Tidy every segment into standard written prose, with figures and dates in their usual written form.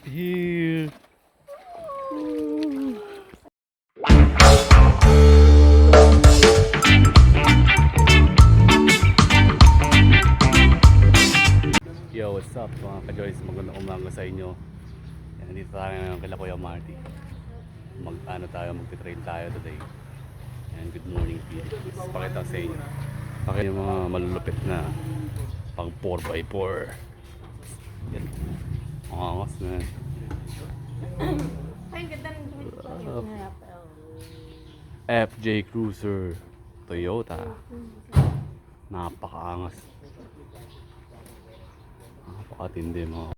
Here. Yo, what's up mga ka-Joyce? Magandang umaga sa inyo. Yan, dito tayo ngayon kay Kuya Marty. Magti-trail tayo today. And good morning Philippines. Pakita ko sa inyo. Pakita yung mga malulupit na pang 4x4. Yan. Angas na. Ay, ganda ng FJ Cruiser Toyota. Napakaangas. Napakatindi mga.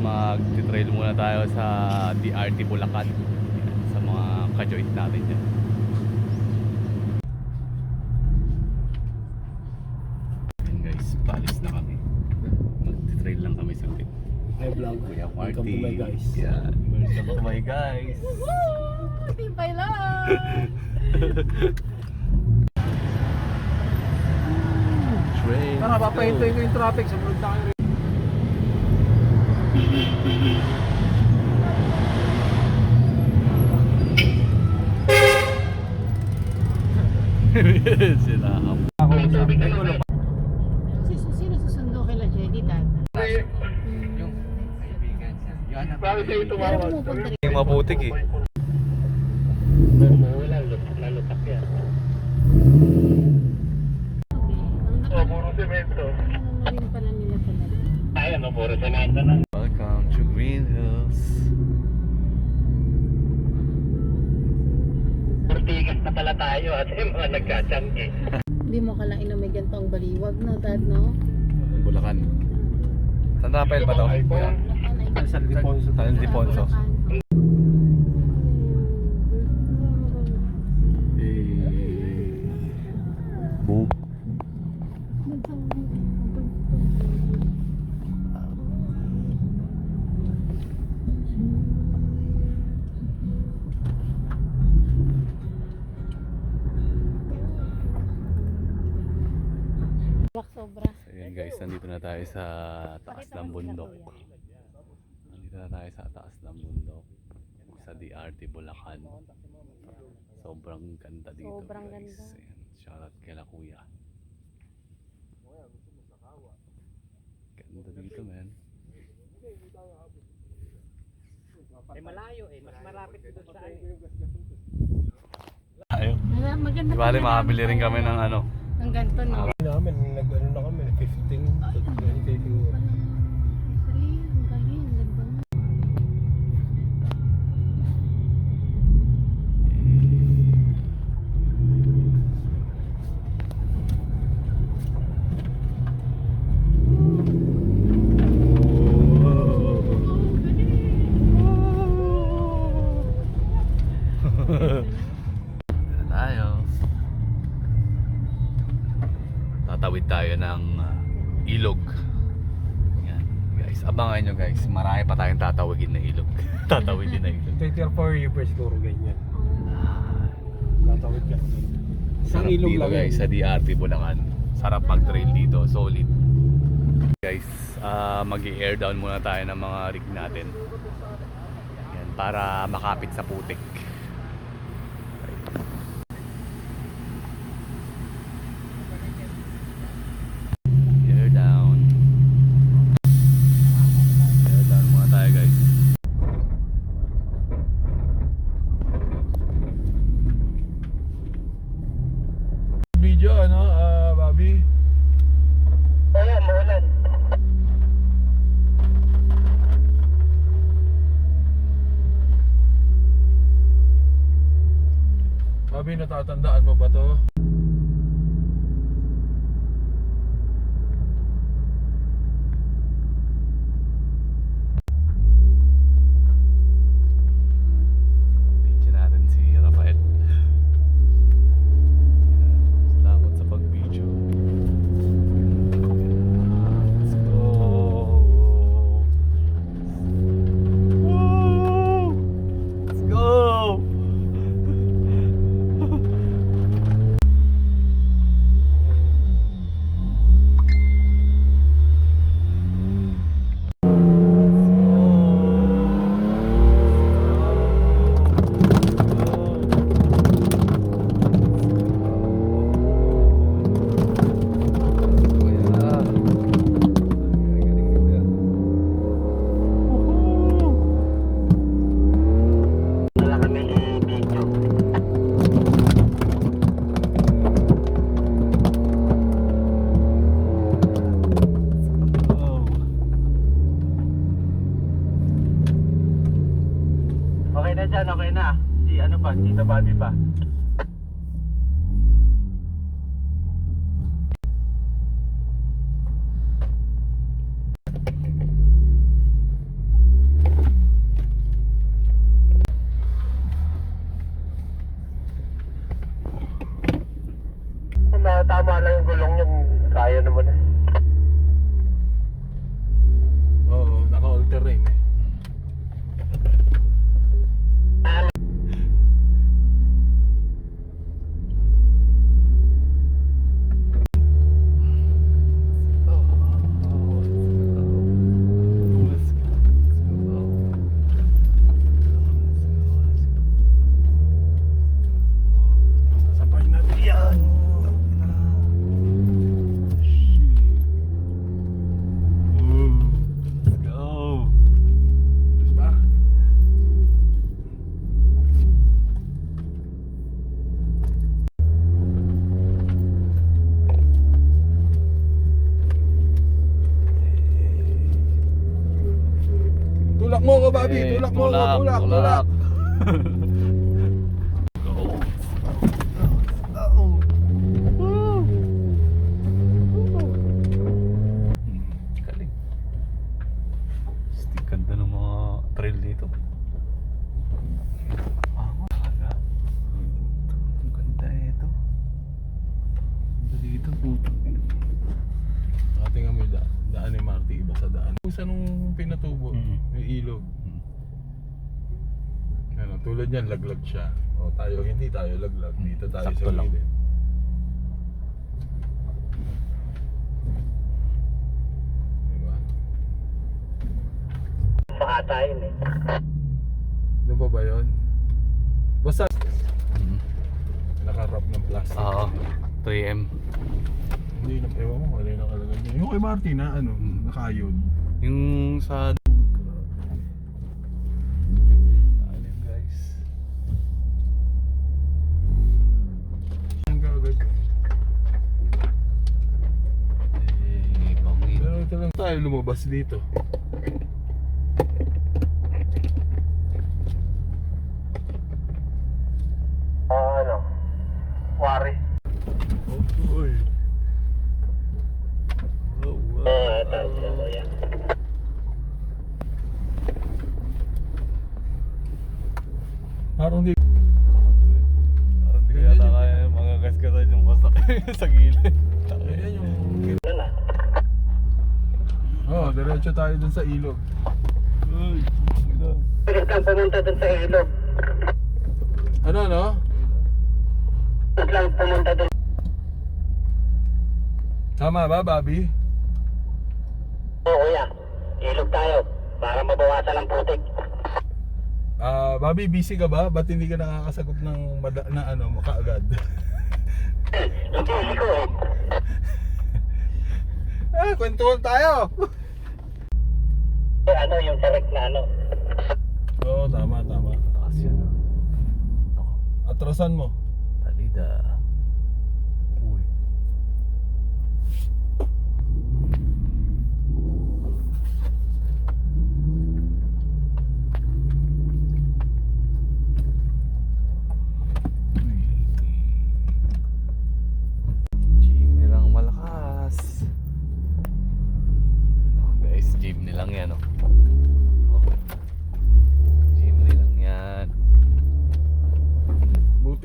Magti-trail muna tayo sa DRT Bulacan sa mga ka-joint natin dyan. Ayan guys, palis na kami. Magti-trail lang kami sa ulit. Hey vlog, Kuya Marty. welcome to my guys. Yeah, welcome to my guys. Woo! Tibay lang! Trail. Tara, papahintuin ko yung traffic. Sumunod na kayo. Sila Sino susundo kila Jenny Dad? Yung kaibigan siya. Bakit kayo Pero tumawag? pumupunta rin. yung maputik eh. Wala, lalutak yan. Ang Puro semento. ano rin pala nila pala. Ay, ano, puro semento na. Welcome to Green Hills. Purtigas na pala tayo at yung mga nagkatiyanggi. Hindi mo kalain na may gantong baliwag, no, Dad, no? Bulacan. San Rafael ba to? Kuya? San Ildefonso. San Ildefonso. Boom. Sobra. Ayan guys, nandito na tayo sa taas ng bundok. Nandito na tayo sa taas ng bundok. Sa DRT Bulacan. Sobrang ganda dito Sobrang guys. ganda. Ayan, shoutout kila kuya. Ganda dito man. Eh, malayo eh. Mas malapit dito sa ano. Ayun. Maganda. Di bali makabili rin kami ng ano. Ang ganito, no? Namin, nag-ano na kami, 15 to 20 siguro. Ang galing, ang ganda. Tayo. Tatawid tayo ng ilog. Yan, guys, abangan nyo guys. Marami pa tayong tatawagin na ilog. Tatawidin na ilog. 24 years siguro ganyan. Tatawid ka. Isang Sarap ilog dito lang guys, sa DRT Bulacan. Sarap mag-trail dito, solid. Guys, mag-i-air down muna tayo ng mga rig natin. Yan, para makapit sa putik. Air down. Air down muna tayo guys. Video ano, Bobby? Oo, maulan. Bobby, natatandaan mo ba to? Video natin si Rafael. Salamat sa pag-video. Let's go. Woo! Let's go. Okay na dyan, okay na. Si ano pa, Tita Bobby pa. Kung tama lang yung gulong yun, kaya naman eh. Oo, naka-all terrain eh. Sabay natin yan. Let's go. Diba? Tulak mo ko, Bobby. Eh, Tulak mo ko. Tulak. Go. Galing. Stick ganda ng mga trail dito. Talaga. Ang ganda ito. Ganda dito, puto. Tingnan mo yung daan ni Marty, iba sa daan. Kung saan nung pinatubo, yung ilog. Ano, tulad yan, laglag siya. O tayo, hindi tayo laglag. Dito tayo Sakto sa lang. gilid. Diba? Baka tayo eh. Doon pa ba yun? Basta naka-wrap ng plastic. Oo. 3M. Hindi na, ewan mo, ano yung nakalagay niya. Yung kay Marty na, ano, nakayod. Yung sa Lalim, guys. Ang gagawin ko. Bangin. Pero ito lang tayo lumabas dito. Ano? Wari. Uy. Tayo mo yan. Parang di. Parang di ko yata kaya mga gaskasan yung basta sa gilid. Ayan yung... Yun ah. Oo, diretso tayo dun sa ilog. Uy, Pwede kang pumunta dun sa ilog. Ano? Pwede lang pumunta dun. Tama ba, Bobby? Oo, kuya. Ilog tayo. Para mabawasan ang putik. Bobby, busy ka ba? Ba't hindi ka nakakasagot ng kaagad? Hindi ko eh. Kwentuhan tayo! Ano yung correct na ano? Oo, tama. taas yan ah. Ako, Atrasan mo. talida. Uy. Uy,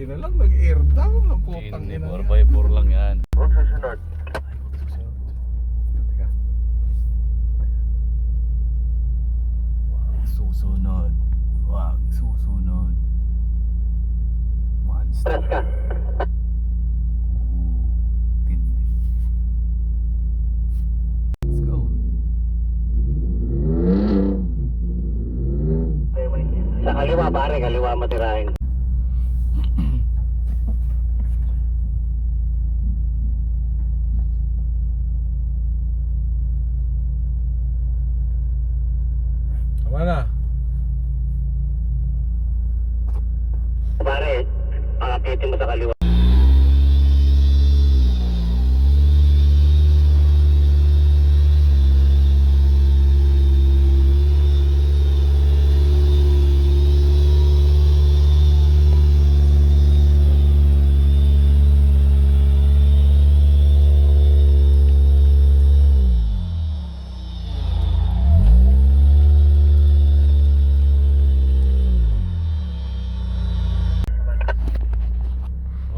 buti na lang nag-air down ang putang Hindi, ina. 4x4 lang yan. Huwag susunod. Teka. Wag susunod. Wag susunod. Monster. Atras ka. Tindi. Let's go. Sa kaliwa pare, kaliwa matirahin. Tama na. Pare, pakapitin mo sa kaliwa.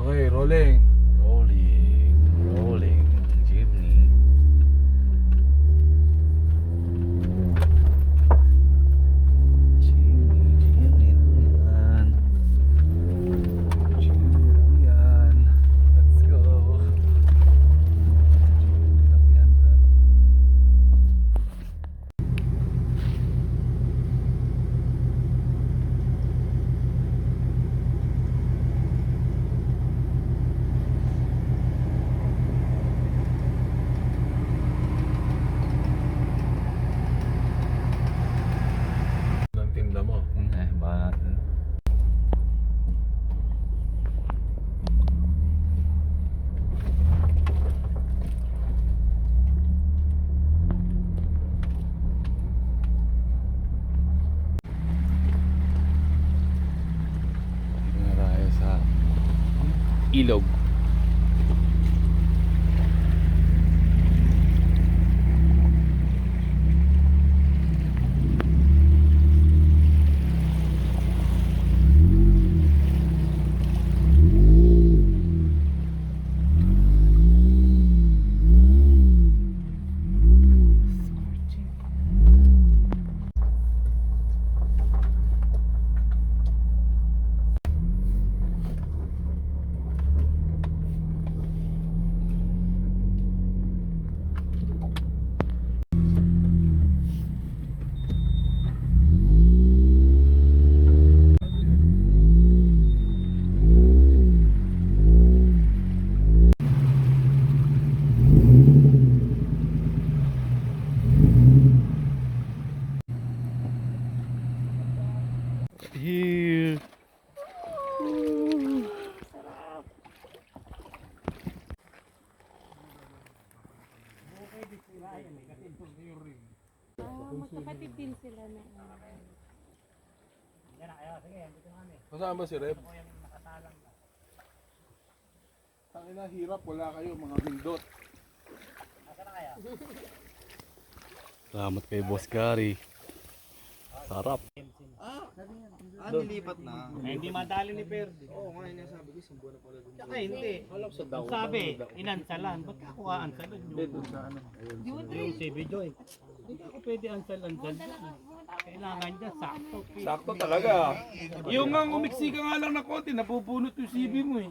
Okay, rolling. Rolling jeepney. Jeepney lang yan. Jeepney lang yan. Let's go. Jeepney lang yan, brad. Ng tinda mo. Baka natin. Dito na tayo sa ilog. Here. Magkapatid din sila na. Kasama ba si Reb? Tangina, hirap. Wala kayo, mga bindot. Salamat kay Boss Gary. Sarap. Nilipat na. Hindi madali ni Perdi. Oo, nga yung sabi ko, isang buwan na pala. Tsaka hindi. Ang sabi, inansalan. Ba't ako aansalan yun? Yung si Bijoy. Hindi ako pwede ansalan dyan. Kailangan dyan, sakto. Sakto talaga. Yung nga umiksi ka nga lang na konti, napupunot yung CV mo eh.